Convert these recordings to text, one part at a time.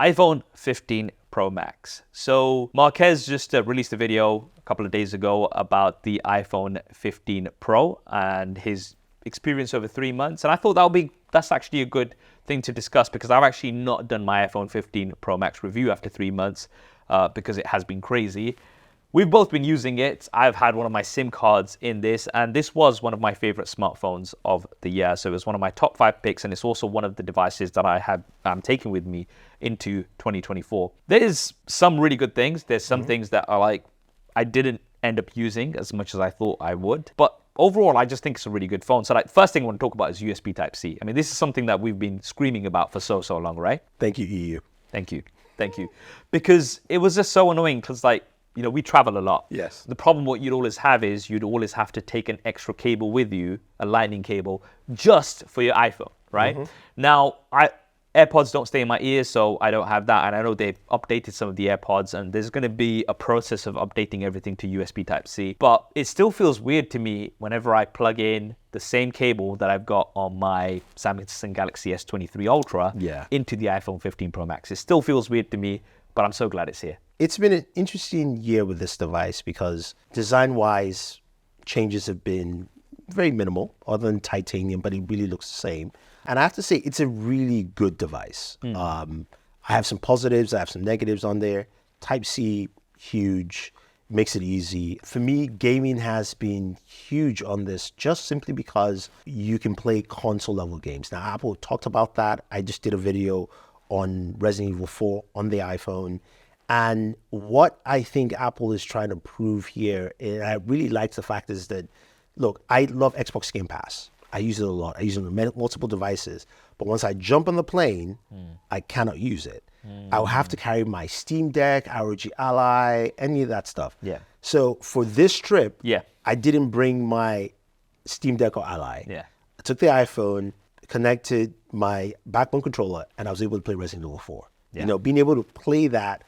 iPhone 15 Pro Max. So Marquez just released a video a couple of days ago about the iPhone 15 Pro and his experience over 3 months. And I thought that's actually a good thing to discuss, because I've actually not done my iPhone 15 Pro Max review after 3 months because it has been crazy. We've both been using it. I've had one of my SIM cards in this, and this was one of my favorite smartphones of the year. So it was one of my top 5 picks, and it's also one of the devices that I'm taking with me into 2024. There's some really good things. There's some things that are like, I didn't end up using as much as I thought I would. But overall, I just think it's a really good phone. So like, first thing I want to talk about is USB Type-C. I mean, this is something that we've been screaming about for so long, right? Thank you, EU. Thank you. Because it was just so annoying, because like, you know, we travel a lot. Yes. The problem what you'd always have is you'd always have to take an extra cable with you, a lightning cable, just for your iPhone, right? Now, AirPods don't stay in my ears, so I don't have that. And I know they've updated some of the AirPods, and there's going to be a process of updating everything to USB Type-C. But it still feels weird to me whenever I plug in the same cable that I've got on my Samsung Galaxy S23 Ultra into the iPhone 15 Pro Max. It still feels weird to me, but I'm so glad it's here. It's been an interesting year with this device because design-wise, changes have been very minimal, other than titanium, but it really looks the same. And I have to say, it's a really good device. I have some positives, I have some negatives on there. Type-C, huge, makes it easy. For me, gaming has been huge on this, just simply because you can play console-level games. Now, Apple talked about that. I just did a video on Resident Evil 4 on the iPhone. And what I think Apple is trying to prove here, and I really like the fact, is that, look, I love Xbox Game Pass. I use it a lot. I use it on multiple devices. But once I jump on the plane, I cannot use it. I'll have to carry my Steam Deck, ROG Ally, any of that stuff. Yeah. So for this trip, Yeah. I didn't bring my Steam Deck or Ally. Yeah. I took the iPhone, connected my backbone controller, and I was able to play Resident Evil 4. Yeah. You know, being able to play that,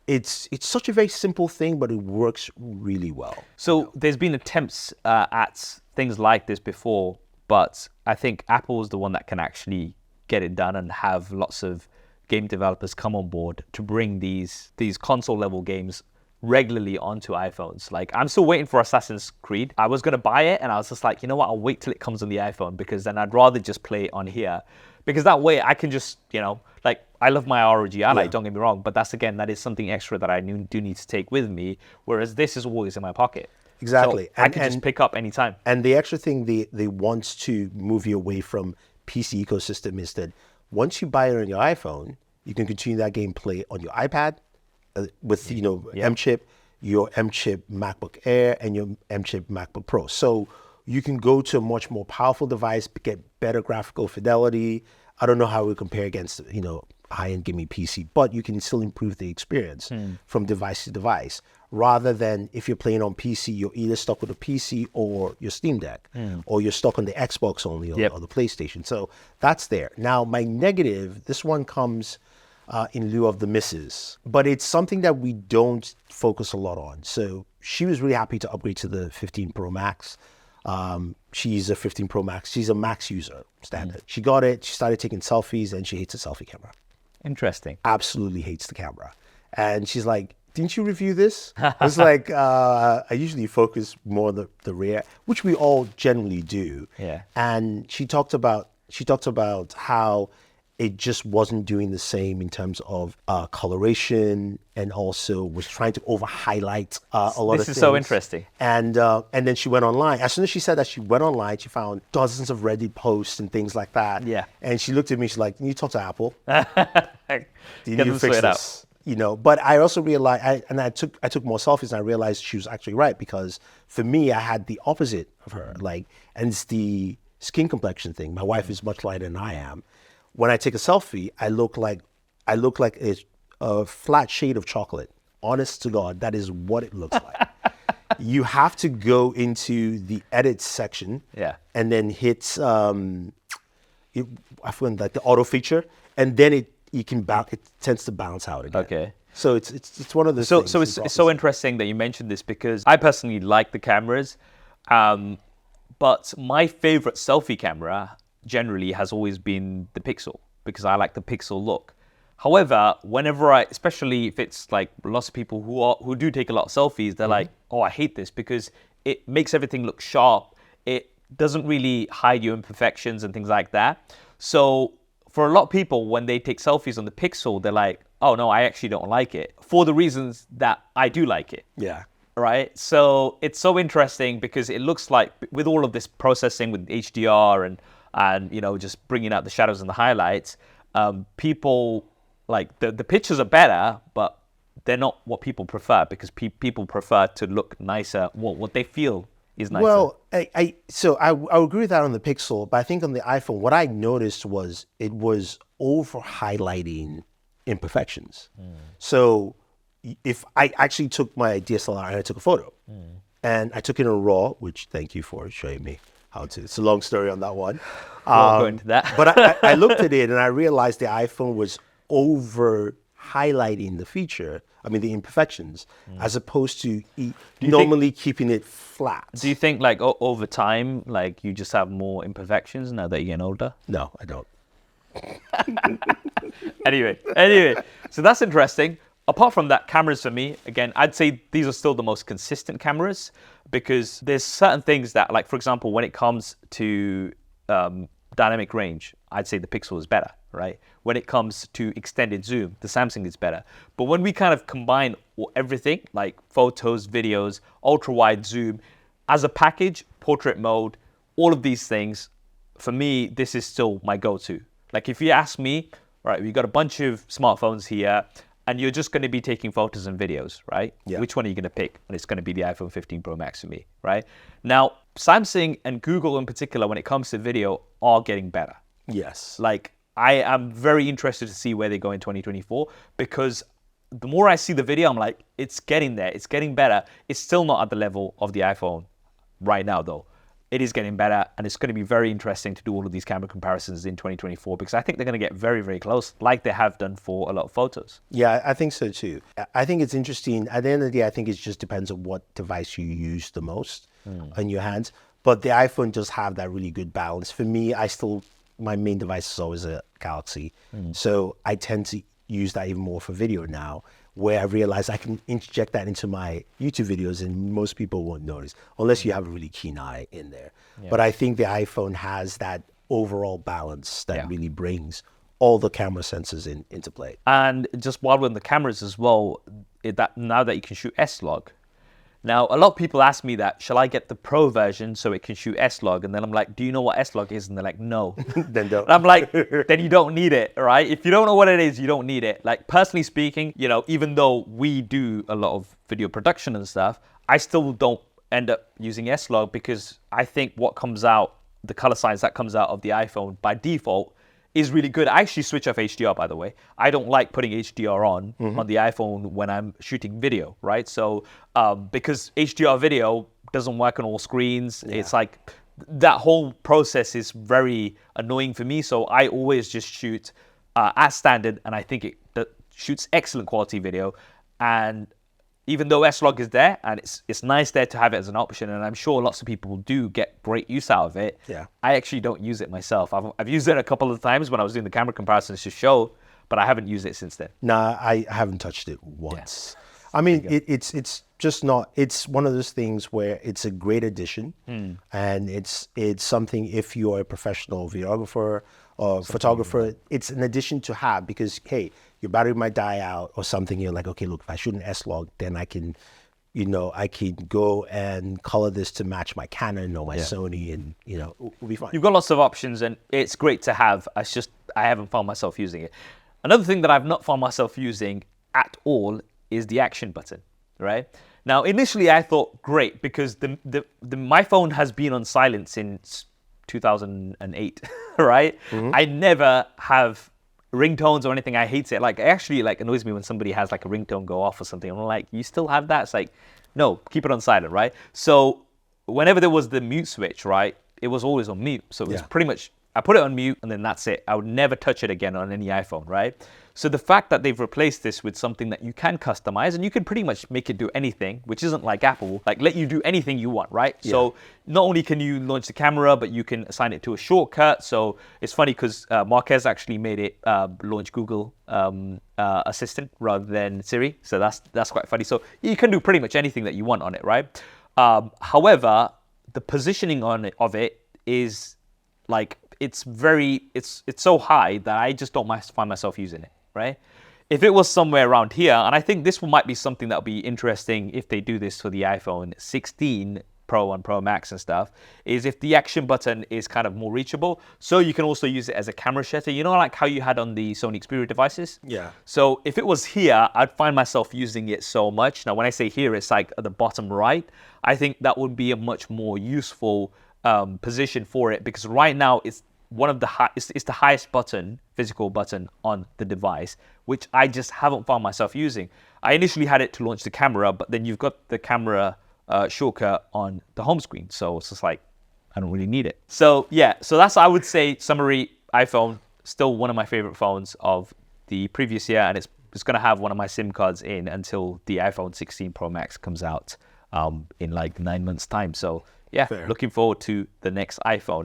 it's such a very simple thing, but it works really well. So there's been attempts at things like this before, but I think Apple is the one that can actually get it done and have lots of game developers come on board to bring these console level games regularly onto iPhones. Like, I'm still waiting for Assassin's Creed. I was going to buy it, and I was just like, you know what, I'll wait till it comes on the iPhone, because then I'd rather just play it on here, because that way I can just, you know, like, I love my ROG Ally, don't get me wrong, but that is something extra that I do need to take with me, whereas this is always in my pocket. Exactly. So I can just pick up anytime. And the extra thing they want to move you away from PC ecosystem is that once you buy it on your iPhone, you can continue that gameplay on your iPad with, you know, M-chip, your M-chip MacBook Air, and your M-chip MacBook Pro. So you can go to a much more powerful device, get better graphical fidelity. I don't know how it would compare against, you know, high-end gaming PC, but you can still improve the experience from device to device, rather than if you're playing on PC, you're either stuck with a PC or your Steam Deck, or you're stuck on the Xbox only or the PlayStation. So that's there. Now, my negative, this one comes in lieu of the misses, but it's something that we don't focus a lot on. So she was really happy to upgrade to the 15 Pro Max. She's a 15 Pro Max. She's a Max user, standard. She got it. She started taking selfies, and she hates the selfie camera. Interesting. Absolutely hates the camera. And she's like, didn't you review this? I was like, I usually focus more on the rear, which we all generally do. Yeah. And she talked about how it just wasn't doing the same in terms of coloration, and also was trying to over highlight a lot of things. This is so interesting. And then she went online. As soon as she said that, she went online. She found dozens of Reddit posts and things like that. Yeah. And she looked at me. She's like, "You talk to Apple. Did you fix this?" You know. But I also realized, I took more selfies, and I realized she was actually right, because for me, I had the opposite of her. Like, and it's the skin complexion thing. My wife is much lighter than I am. When I take a selfie, I look like a flat shade of chocolate. Honest to God, that is what it looks like. You have to go into the edit section, and then hit I forgot, like the auto feature, and then it tends to bounce out again. Okay. So it's one of the things. So it's so interesting that you mentioned this, because I personally like the cameras, but my favorite selfie camera generally has always been the Pixel, because I like the Pixel look. However, whenever especially if it's like lots of people who do take a lot of selfies, they're like, oh, I hate this because it makes everything look sharp. It doesn't really hide your imperfections and things like that. So for a lot of people, when they take selfies on the Pixel, they're like, oh no, I actually don't like it for the reasons that I do like it. Yeah. Right. So it's so interesting because it looks like with all of this processing with HDR and just bringing out the shadows and the highlights, people like the pictures are better, but they're not what people prefer because people prefer to look nicer. What they feel is nicer. Well, I agree with that on the Pixel, but I think on the iPhone, what I noticed was it was over highlighting imperfections. So if I actually took my DSLR and I took a photo, and I took it in RAW, which thank you for showing me how to. It's a long story on that one. We'll go into that. But I looked at it and I realized the iPhone was over highlighting the imperfections, as opposed to normally keeping it flat. Do you think like over time, like you just have more imperfections now that you're getting older? No, I don't. Anyway, so that's interesting. Apart from that, cameras for me, again, I'd say these are still the most consistent cameras because there's certain things that, like, for example, when it comes to dynamic range, I'd say the Pixel is better, right? When it comes to extended zoom, the Samsung is better. But when we kind of combine everything, like photos, videos, ultra-wide zoom, as a package, portrait mode, all of these things, for me, this is still my go-to. Like, if you ask me, right, we've got a bunch of smartphones here, and you're just going to be taking photos and videos, right? Yeah. Which one are you going to pick? And it's going to be the iPhone 15 Pro Max for me, right? Now, Samsung and Google in particular, when it comes to video, are getting better. Yes. Like, I am very interested to see where they go in 2024 because the more I see the video, I'm like, it's getting there. It's getting better. It's still not at the level of the iPhone right now, though. It is getting better, and it's going to be very interesting to do all of these camera comparisons in 2024 because I think they're going to get very, very close, like they have done for a lot of photos. Yeah, I think so too. I think it's interesting. At the end of the day, I think it just depends on what device you use the most on your hands. But the iPhone does have that really good balance. For me, my main device is always a Galaxy. So I tend to use that even more for video now, where I realize I can interject that into my YouTube videos and most people won't notice unless you have a really keen eye in there. Yeah. But I think the iPhone has that overall balance that really brings all the camera sensors into play. And just while we're on the cameras as well, now that you can shoot S-Log. Now, a lot of people ask me that, shall I get the Pro version so it can shoot S-Log? And then I'm like, do you know what S-Log is? And they're like, no. Then don't. And I'm like, then you don't need it, right? If you don't know what it is, you don't need it. Like, personally speaking, even though we do a lot of video production and stuff, I still don't end up using S-Log because I think what comes out, the color science that comes out of the iPhone by default is really good. I actually switch off HDR, by the way. I don't like putting HDR on the iPhone when I'm shooting video, right? So because HDR video doesn't work on all screens, it's like that whole process is very annoying for me. So I always just shoot as standard, and I think it shoots excellent quality video. And even though S-Log is there, and it's nice there to have it as an option, and I'm sure lots of people do get great use out of it, I actually don't use it myself. I've used it a couple of times when I was doing the camera comparisons to show, but I haven't used it since then. Nah, I haven't touched it once. I mean, it's just not, it's one of those things where it's a great addition, and it's something, if you're a professional videographer or photographer, it's an addition to have because, hey, your battery might die out or something. You're like, okay, look, if I shoot an S-Log, then I can, I can go and color this to match my Canon or my Sony, and we'll be fine. You've got lots of options, and it's great to have. It's just I haven't found myself using it. Another thing that I've not found myself using at all is the action button, right? Now, initially I thought great because my phone has been on silent since 2008, right? I never have ringtones or anything. I hate it. Like, it actually annoys me when somebody has like a ringtone go off or something. I'm like, you still have that? It's like, no, keep it on silent, right? So whenever there was the mute switch, right, it was always on mute. So it was pretty much I put it on mute, and then that's it. I would never touch it again on any iPhone, right? So the fact that they've replaced this with something that you can customize, and you can pretty much make it do anything, which isn't like Apple, like let you do anything you want, right? Yeah. So not only can you launch the camera, but you can assign it to a shortcut. So it's funny because Marquez actually made it launch Google Assistant rather than Siri. So that's quite funny. So you can do pretty much anything that you want on it, right? However, the positioning of it is like, it's so high that I just don't find myself using it, right? If it was somewhere around here, and I think this might be something that would be interesting if they do this for the iPhone 16 Pro and Pro Max and stuff, is if the action button is kind of more reachable, so you can also use it as a camera shutter, you know, like how you had on the Sony Xperia devices? Yeah. So if it was here, I'd find myself using it so much. Now, when I say here, it's like at the bottom right. I think that would be a much more useful position for it, because right now it's one of the it's the highest physical button on the device, which I just haven't found myself using. I initially had it to launch the camera, but then you've got the camera shortcut on the home screen, so it's just like I don't really need it. So yeah, so that's, I would say, summary, iPhone still one of my favorite phones of the previous year, and it's going to have one of my SIM cards in until the iPhone 16 Pro Max comes out in like 9 months time. So yeah, Fair. looking forward to the next iPhone.